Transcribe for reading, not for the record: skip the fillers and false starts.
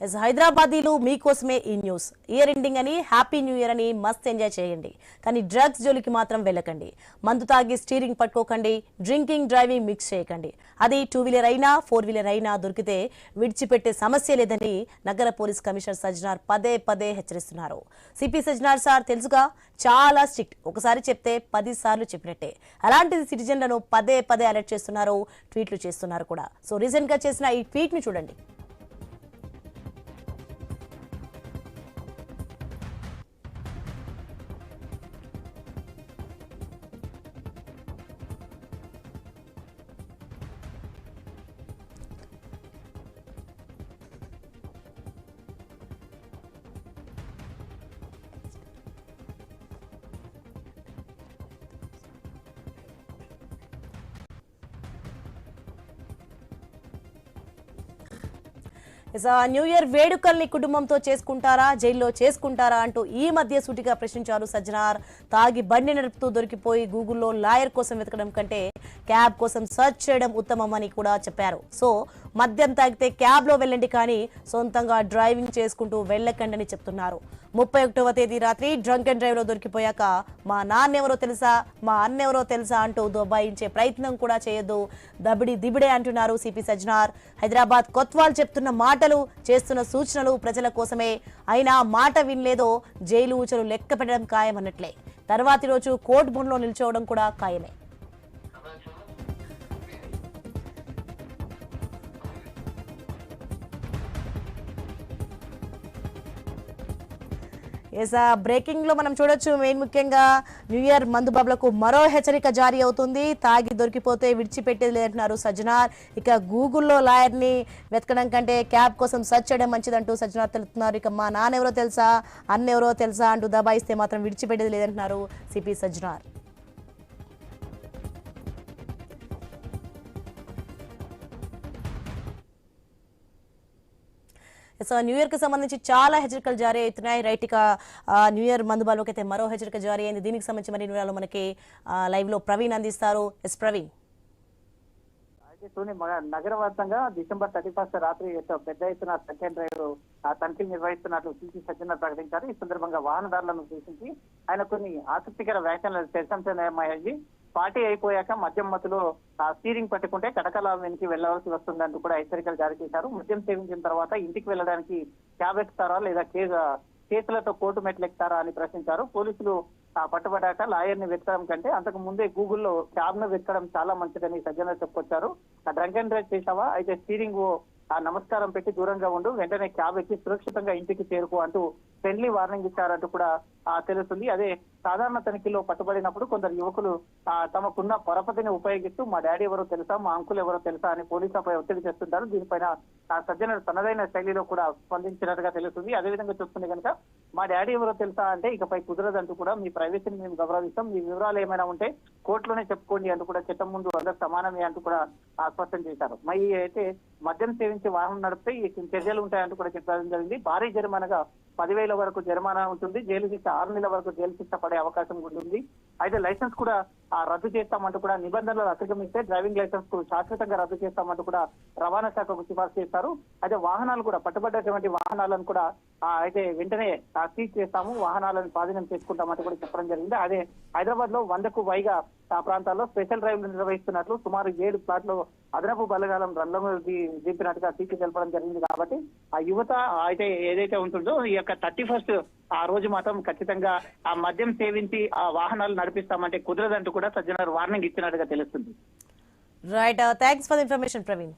హైదరాబాదీలు మీకోసమే ఈ news. Year ending అని హ్యాపీ న్యూ ఇయర్ అని మస్త్ ఎంజాయ్ చేయండి, కానీ డ్రగ్స్ జోలికి మాత్రం వెళ్ళకండి. మందు తాగి స్టీరింగ్ పట్టుకోకండి, డ్రింకింగ్ డ్రైవింగ్ మిక్స్ చేయకండి. అది 2 వీలర్ అయినా 4 వీలర్ అయినా దొరికితే విడిచిపెట్టే సమస్య లేదని నగర పోలీస్ కమిషనర్ సజ్జనార్ పదే పదే హెచ్చరిస్తున్నారు. సిపి సజ్జనార్ సార్ తెలుసుగా, చాలా స్ట్రిక్ట్. ఒకసారి చెప్తే 10 సార్లు చెప్పినట్టే. అలాంటిది సిటిజన్లను పదే పదే అలర్ట్ చేస్తున్నారు, ట్వీట్లు చేస్తున్నారు కూడా. సో రీసెంట్ గా చేసిన ఈ ట్వీట్ ని చూడండి. న్యూ ఇయర్ వేడుకల్ని కుటుంబంతో చేసుకుంటారా, జైల్లో చేసుకుంటారా అంటూ ఈ మధ్య సూటిగా ప్రశ్నించారు సజ్జనార్. తాగి బండి నడుపుతూ దొరికిపోయి గూగుల్లో లాయర్ కోసం వెతకడం కంటే క్యాబ్ కోసం సర్చ్ చేయడం ఉత్తమం అని కూడా చెప్పారు. సో మద్యం తాగితే క్యాబ్ లో వెళ్ళండి, కానీ సొంతంగా డ్రైవింగ్ చేసుకుంటూ వెళ్ళకండి అని చెప్తున్నారు. 31వ తేదీ రాత్రి డ్రంక్ అండ్ డ్రైవ్ లో దొరికిపోయాక మా నాన్నెవరో తెలుసా, మా అన్నెవరో తెలుసా అంటూ దొబాయించే ప్రయత్నం కూడా చేయొద్దు, దబిడి దిబిడే అంటున్నారు సిపి సజ్జనార్. హైదరాబాద్ కొత్వాల్ చెప్తున్న మాటలు, చేస్తున్న సూచనలు ప్రజల కోసమే. అయినా మాట వినలేదో జైలు ఊచలు లెక్క పెట్టడం ఖాయమన్నట్లే. తర్వాతి రోజు కోర్టు బోన్లో నిల్చోవడం కూడా ఖాయమే. బ్రేకింగ్ లో మనం చూడొచ్చు, మెయిన్ ముఖ్యంగా న్యూ ఇయర్ మందు బాబులకు మరో హెచ్చరిక జారీ అవుతుంది. తాగి దొరికిపోతే విడిచిపెట్టేది లేదంటున్నారు సజ్జనార్. ఇక గూగుల్లో లాయర్ ని వెతకడం కంటే క్యాబ్ కోసం సర్చ్ చేయడం మంచిదంటూ సజ్జనార్ తెలుపుతున్నారు. ఇక మా నాన్నెవరో తెలుసా, అన్నెవరో తెలుసా అంటూ దబాయిస్తే మాత్రం విడిచిపెట్టేది లేదంటున్నారు CP Sajjanar. So new year కి సంబంధించి చాలా హెచ్చరికలు జారీ అవుతున్నాయి. రైట్, ఇక న్యూ ఇయర్ మందుబాలోకి అయితే మరో హెచ్చరిక జారీ అయింది. దీనికి సంబంధించి మరిన్ని వివరాలు మనకి లైవ్ లో ప్రవీణ్ అందిస్తారు. ఎస్ ప్రవీణ్. నగర వ్యాప్తంగా డిసెంబర్ 31 రాత్రి పెద్ద ఎత్తున సెకండ్ డ్రైవ్ తనిఖీలు నిర్వహిస్తున్నట్లు సిపి సజ్జనార్ ప్రకటించారు. ఈ సందర్భంగా వాహనదారులను ఉద్దేశించి ఆయన కొన్ని ఆసక్తికర వ్యాఖ్యలు చర్చనీయమయ్యాయి. పార్టీ అయిపోయాక మద్యం మత్తులో స్టీరింగ్ పట్టుకుంటే కటకలా వెనక్కి వెళ్లవలసి వస్తుందంటూ కూడా హెచ్చరికలు జారీ చేశారు. మద్యం సేవించిన తర్వాత ఇంటికి వెళ్ళడానికి క్యాబ్ ఎక్కుతారా లేదా కేసులతో కోర్టు మెట్లు ఎక్కుతారా అని ప్రశ్నించారు. పోలీసులు పట్టుబడ్డాక లాయర్ ని వెతకడం కంటే అంతకు ముందే గూగుల్లో క్యాబ్ ను వెతకడం చాలా మంచిదని సజ్జనార్ చెప్పుకొచ్చారు. డ్రంక్ అండ్ డ్రైవ్ చేశావా, అయితే స్టీరింగ్ నమస్కారం పెట్టి దూరంగా ఉండు, వెంటనే క్యాబ్ ఎక్కి సురక్షితంగా ఇంటికి చేరుకో అంటూ ఫ్రెండ్లీ వార్నింగ్ ఇచ్చారంటూ కూడా తెలుస్తుంది. అదే సాధారణ తనిఖీలో పట్టుబడినప్పుడు కొందరు యువకులు తమకున్న పరపతిని ఉపయోగిస్తూ మా డాడీ ఎవరో తెలుసా, మా అంకుల్ ఎవరో తెలుసా అని పోలీసులపై ఒత్తిడి చేస్తుంటారు. దీనిపైన సజ్జనార్ తనదైన శైలిలో కూడా స్పందించినట్టుగా తెలుస్తుంది. అదేవిధంగా చూస్తుంది కనుక మా డాడీ ఎవరో తెలుసా అంటే ఇకపై కుదరదంటూ కూడా, మీ ప్రైవసీని మేము గౌరవిస్తాం, మీ వివరాలు ఏమైనా ఉంటే కోర్టులోనే చెప్పుకోండి అంటూ కూడా, చట్టం ముందు అందరూ సమానమే అంటూ కూడా స్పష్టం చేశారు. మరి అయితే మద్యం సేవించి వాహనం నడిపితే ఈ చర్యలు ఉంటాయంటూ కూడా చెప్పడం జరిగింది. భారీ జరిమానాగా 10,000 వరకు జరిమానా ఉంటుంది, జైలు శిక్ష 6 నెలల వరకు జైలు శిక్ష పడే అవకాశం ఉంటుంది. అయితే లైసెన్స్ కూడా రద్దు చేస్తామంటూ కూడా, నిబంధనలు అతిక్రమిస్తే డ్రైవింగ్ లైసెన్స్ కు శాశ్వతంగా రద్దు చేస్తామంటూ కూడా రవాణా శాఖకు సిఫార్సు చేస్తారు. అయితే వాహనాలు కూడా పట్టుబడ్డటువంటి వాహనాలను కూడా అయితే వెంటనే సీజ్ చేస్తాము, వాహనాలను స్వాధీనం చేసుకుంటామంటూ కూడా చెప్పడం జరిగింది. అదే హైదరాబాద్ లో 100కు పైగా ప్రాంతాల్లో స్పెషల్ డ్రైవ్లు నిర్వహిస్తున్నట్లు, సుమారు 7 ప్లాట్లు అదనపు బలగాలం రంగంలో దింపినట్టుగా సీకి తెలపడం జరిగింది. కాబట్టి ఆ యువత అయితే ఏదైతే ఉంటుందో ఈ యొక్క 31st ఆ రోజు మాత్రం ఖచ్చితంగా ఆ మద్యం సేవించి ఆ వాహనాలు నడిపిస్తామంటే కుదరదంటూ కూడా సజ్జనార్ వార్నింగ్ ఇచ్చినట్టుగా తెలుస్తుంది. Right, thanks for the information Praveen.